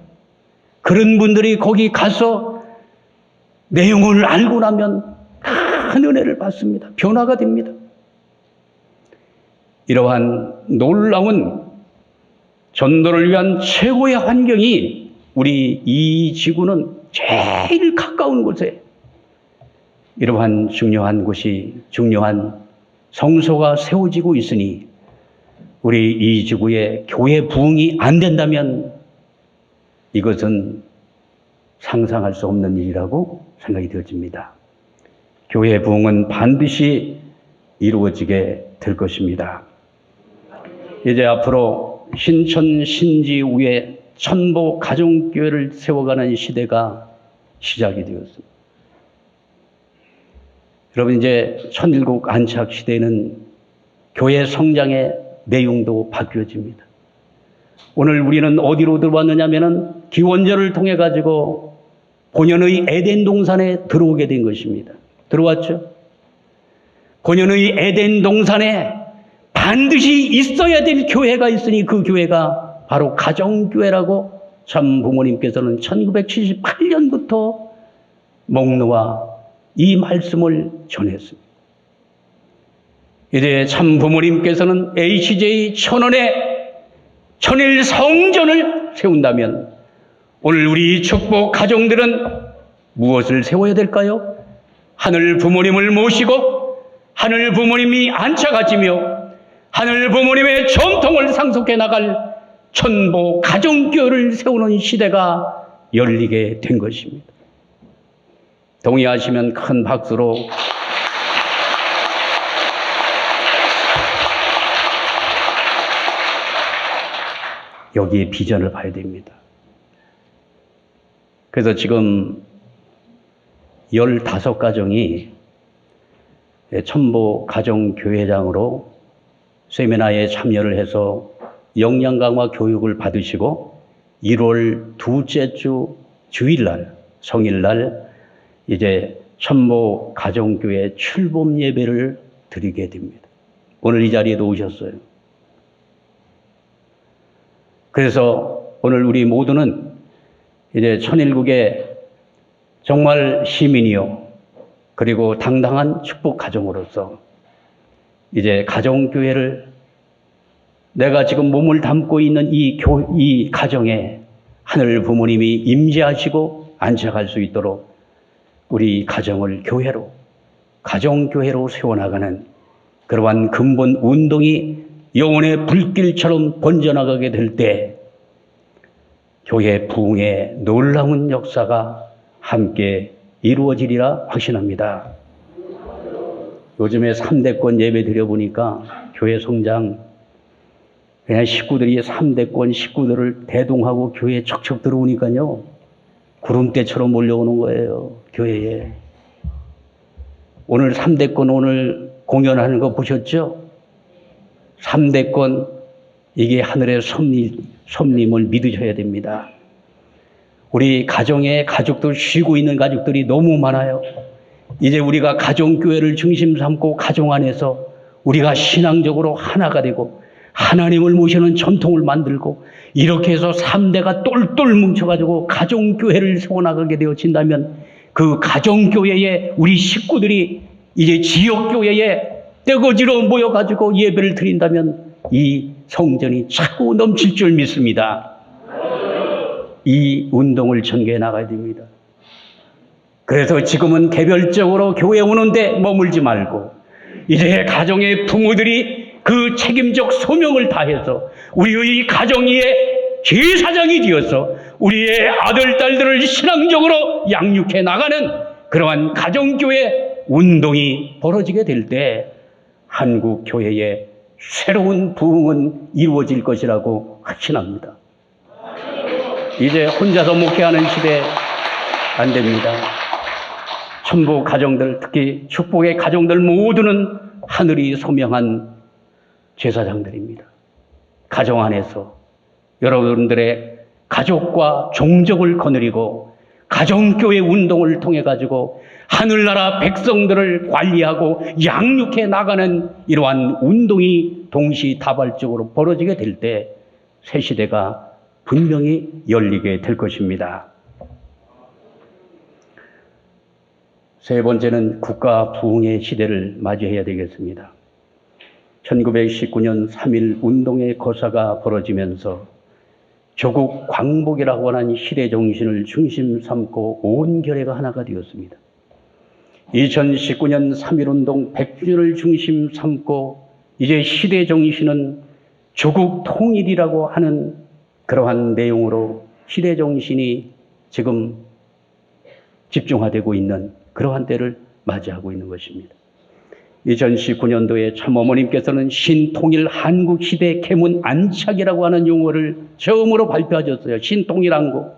A: 그런 분들이 거기 가서 내용을 알고 나면 큰 은혜를 받습니다. 변화가 됩니다. 이러한 놀라운 전도를 위한 최고의 환경이 우리 이 지구는 제일 가까운 곳에 이러한 중요한 곳이, 중요한 성소가 세워지고 있으니 우리 이 지구에 교회 부흥이 안 된다면 이것은 상상할 수 없는 일이라고 생각이 되어집니다. 교회 부흥은 반드시 이루어지게 될 것입니다. 이제 앞으로 신천 신지 위에 천보 가정교회를 세워가는 시대가 시작이 되었습니다. 여러분, 이제 천일국 안착 시대에는 교회 성장의 내용도 바뀌어집니다. 오늘 우리는 어디로 들어왔느냐면은 기원절을 통해 가지고 본연의 에덴 동산에 들어오게 된 것입니다. 들어왔죠? 본연의 에덴 동산에 반드시 있어야 될 교회가 있으니 그 교회가 바로 가정교회라고 참 부모님께서는 1978년부터 목놓아 이 말씀을 전했습니다. 이제 참 부모님께서는 HJ 천원의 천일 성전을 세운다면 오늘 우리 축복 가정들은 무엇을 세워야 될까요? 하늘 부모님을 모시고 하늘 부모님이 안착하시며 하늘 부모님의 전통을 상속해 나갈 천보 가정교회를 세우는 시대가 열리게 된 것입니다. 동의하시면 큰 박수로 여기에 비전을 봐야 됩니다. 그래서 지금 15가정이 천보 가정교회장으로 세미나에 참여를 해서 역량강화 교육을 받으시고 1월 둘째 주 주일날, 성일날 이제 천보 가정교회 출범 예배를 드리게 됩니다. 오늘 이 자리에도 오셨어요. 그래서 오늘 우리 모두는 이제 천일국의 정말 시민이요, 그리고 당당한 축복 가정으로서 이제 가정교회를 내가 지금 몸을 담고 있는 이 가정에 하늘 부모님이 임재하시고 안착할 수 있도록 우리 가정을 교회로, 가정교회로 세워나가는 그러한 근본 운동이 영혼의 불길처럼 번져나가게 될 때 교회 부흥의 놀라운 역사가 함께 이루어지리라 확신합니다. 요즘에 3대권 예배 드려보니까 교회 성장, 그냥 식구들이 3대권 식구들을 대동하고 교회에 척척 들어오니까요, 구름대처럼 몰려오는 거예요, 교회에. 오늘 3대권 오늘 공연하는 거 보셨죠? 3대권 이게 하늘의 섭림을 믿으셔야 됩니다. 우리 가정에 가족들 쉬고 있는 가족들이 너무 많아요. 이제 우리가 가정교회를 중심 삼고 가정 안에서 우리가 신앙적으로 하나가 되고 하나님을 모시는 전통을 만들고 이렇게 해서 3대가 똘똘 뭉쳐가지고 가정교회를 세워나가게 되어진다면 그 가정교회에 우리 식구들이 이제 지역교회에 떼거지로 모여가지고 예배를 드린다면 이 성전이 차고 넘칠 줄 믿습니다. 이 운동을 전개해 나가야 됩니다. 그래서 지금은 개별적으로 교회 오는데 머물지 말고 이제 가정의 부모들이 그 책임적 소명을 다해서 우리의 가정 위에 제사장이 되어서 우리의 아들, 딸들을 신앙적으로 양육해 나가는 그러한 가정교회 운동이 벌어지게 될 때 한국 교회의 새로운 부흥은 이루어질 것이라고 확신합니다. 이제 혼자서 목회하는 시대 안 됩니다. 천부 가정들, 특히 축복의 가정들 모두는 하늘이 소명한 제사장들입니다. 가정 안에서 여러분들의 가족과 종족을 거느리고 가정교회 운동을 통해 가지고 하늘나라 백성들을 관리하고 양육해 나가는 이러한 운동이 동시다발적으로 벌어지게 될 때 새 시대가 분명히 열리게 될 것입니다. 세 번째는 국가 부흥의 시대를 맞이해야 되겠습니다. 1919년 3.1 운동의 거사가 벌어지면서 조국 광복이라고 하는 시대 정신을 중심 삼고 온 결의가 하나가 되었습니다. 2019년 3.1 운동 100주년을 중심 삼고 이제 시대 정신은 조국 통일이라고 하는 그러한 내용으로 시대 정신이 지금 집중화되고 있는 그러한 때를 맞이하고 있는 것입니다. 2019년도에 참 어머님께서는 신통일 한국시대 계문 안착이라고 하는 용어를 처음으로 발표하셨어요. 신통일 한국.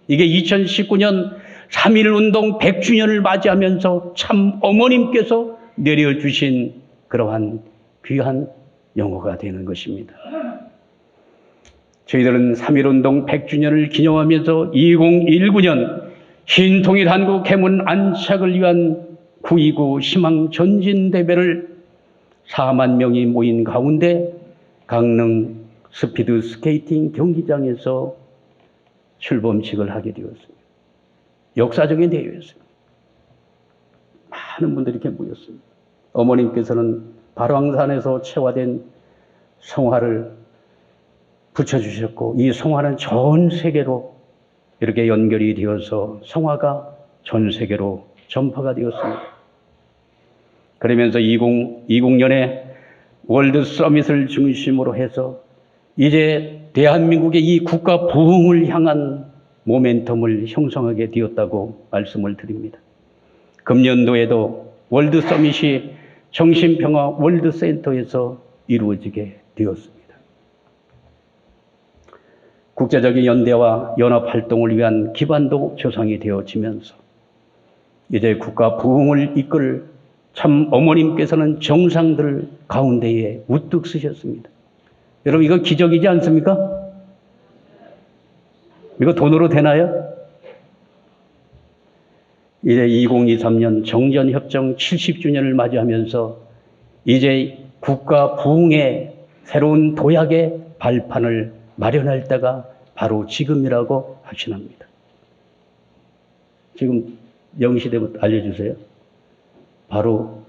A: 이게 2019년 3.1운동 100주년을 맞이하면서 참 어머님께서 내려주신 그러한 귀한 용어가 되는 것입니다. 저희들은 3.1운동 100주년을 기념하면서 2019년 신통일 한국 계문 안착을 위한 9.29 희망 전진대회를 4만 명이 모인 가운데 강릉 스피드 스케이팅 경기장에서 출범식을 하게 되었습니다. 역사적인 대회였어요. 많은 분들이 이렇게 모였습니다. 어머님께서는 발왕산에서 채화된 성화를 붙여주셨고 이 성화는 전 세계로 이렇게 연결이 되어서 성화가 전 세계로 전파가 되었습니다. 그러면서 2020년에 월드 서밋을 중심으로 해서 이제 대한민국의 이 국가 부흥을 향한 모멘텀을 형성하게 되었다고 말씀을 드립니다. 금년도에도 월드 서밋이 정신평화 월드센터에서 이루어지게 되었습니다. 국제적인 연대와 연합활동을 위한 기반도 조성이 되어지면서 이제 국가 부흥을 이끌 참 어머님께서는 정상들 가운데에 우뚝 서셨습니다. 여러분 이거 기적이지 않습니까? 이거 돈으로 되나요? 이제 2023년 정전협정 70주년을 맞이하면서 이제 국가 부흥의 새로운 도약의 발판을 마련할 때가 바로 지금이라고 확신합니다. 지금 0시대부터 알려주세요. 바로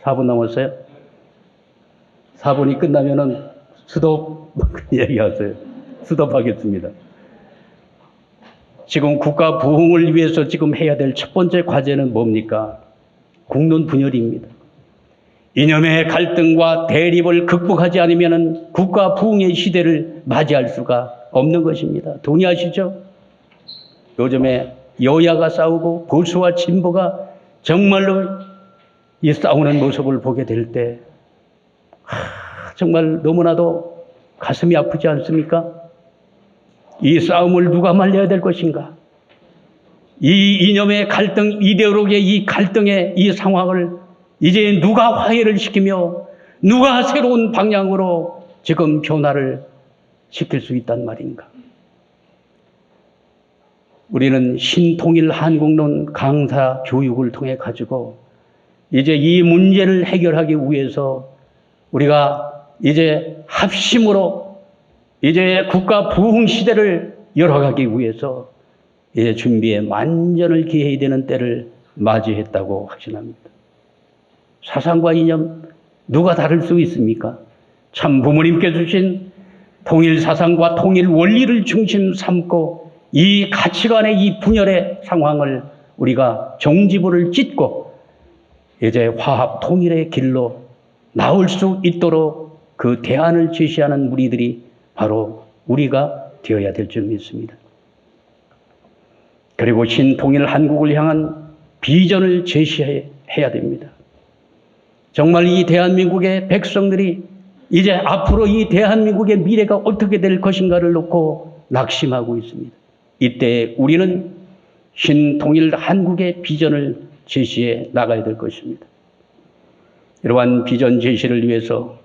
A: 4분 남았어요? 4분이 끝나면은 스톱 얘기하세요. 스톱하겠습니다. 지금 국가 부흥을 위해서 지금 해야 될 첫 번째 과제는 뭡니까? 국론 분열입니다. 이념의 갈등과 대립을 극복하지 않으면 국가 부흥의 시대를 맞이할 수가 없는 것입니다. 동의하시죠? 요즘에 여야가 싸우고 보수와 진보가 정말로 이 싸우는 모습을 보게 될 때 정말 너무나도 가슴이 아프지 않습니까? 이 싸움을 누가 말려야 될 것인가? 이 이념의 갈등, 이데올로기의 이 갈등의 이 상황을 이제 누가 화해를 시키며 누가 새로운 방향으로 지금 변화를 시킬 수 있단 말인가? 우리는 신통일 한국론 강사 교육을 통해 가지고 이제 이 문제를 해결하기 위해서 우리가 이제 합심으로 이제 국가 부흥 시대를 열어가기 위해서 이제 준비에 만전을 기해야 되는 때를 맞이했다고 확신합니다. 사상과 이념 누가 다를 수 있습니까? 참 부모님께 주신 통일 사상과 통일 원리를 중심 삼고 이 가치관의 이 분열의 상황을 우리가 종지부를 찢고 이제 화합 통일의 길로 나올 수 있도록 그 대안을 제시하는 우리들이 바로 우리가 되어야 될 줄 믿습니다. 그리고 신통일 한국을 향한 비전을 제시해야 됩니다. 정말 이 대한민국의 백성들이 이제 앞으로 이 대한민국의 미래가 어떻게 될 것인가를 놓고 낙심하고 있습니다. 이때 우리는 신통일 한국의 비전을 제시해 나가야 될 것입니다. 이러한 비전 제시를 위해서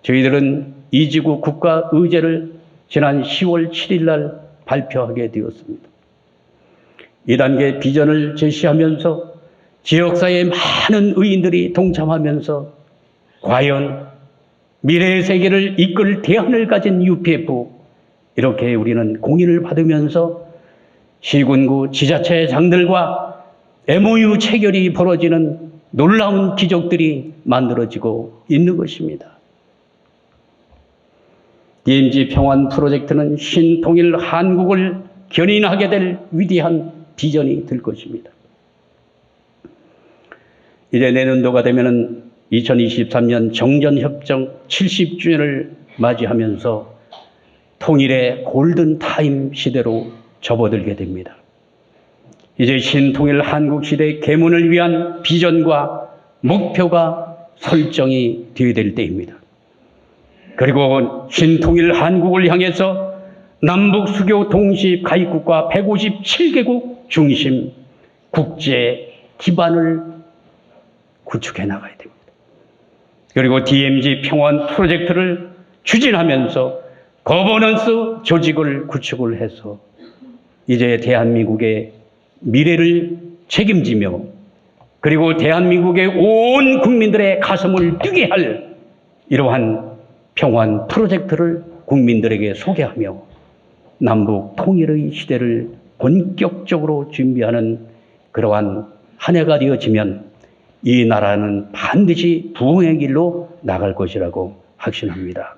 A: 저희들은 이지구 국가의제를 지난 10월 7일 날 발표하게 되었습니다. 2단계 비전을 제시하면서 지역사회의 많은 의인들이 동참하면서 과연 미래의 세계를 이끌 대안을 가진 UPF 이렇게 우리는 공인을 받으면서 시군구 지자체장들과 MOU 체결이 벌어지는 놀라운 기적들이 만들어지고 있는 것입니다. DMZ 평화 프로젝트는 신통일 한국을 견인하게 될 위대한 비전이 될 것입니다. 이제 내년도가 되면은 2023년 정전협정 70주년을 맞이하면서 통일의 골든타임 시대로 접어들게 됩니다. 이제 신통일 한국 시대의 계문을 위한 비전과 목표가 설정이 되어야 될 때입니다. 그리고 신통일 한국을 향해서 남북 수교 동시 가입국가 157개국 중심 국제 기반을 구축해 나가야 됩니다. 그리고 DMZ 평화 프로젝트를 추진하면서 거버넌스 조직을 구축을 해서 이제 대한민국의 미래를 책임지며 그리고 대한민국의 온 국민들의 가슴을 뛰게 할 이러한 평화 프로젝트를 국민들에게 소개하며 남북 통일의 시대를 본격적으로 준비하는 그러한 한 해가 되어지면 이 나라는 반드시 부흥의 길로 나갈 것이라고 확신합니다.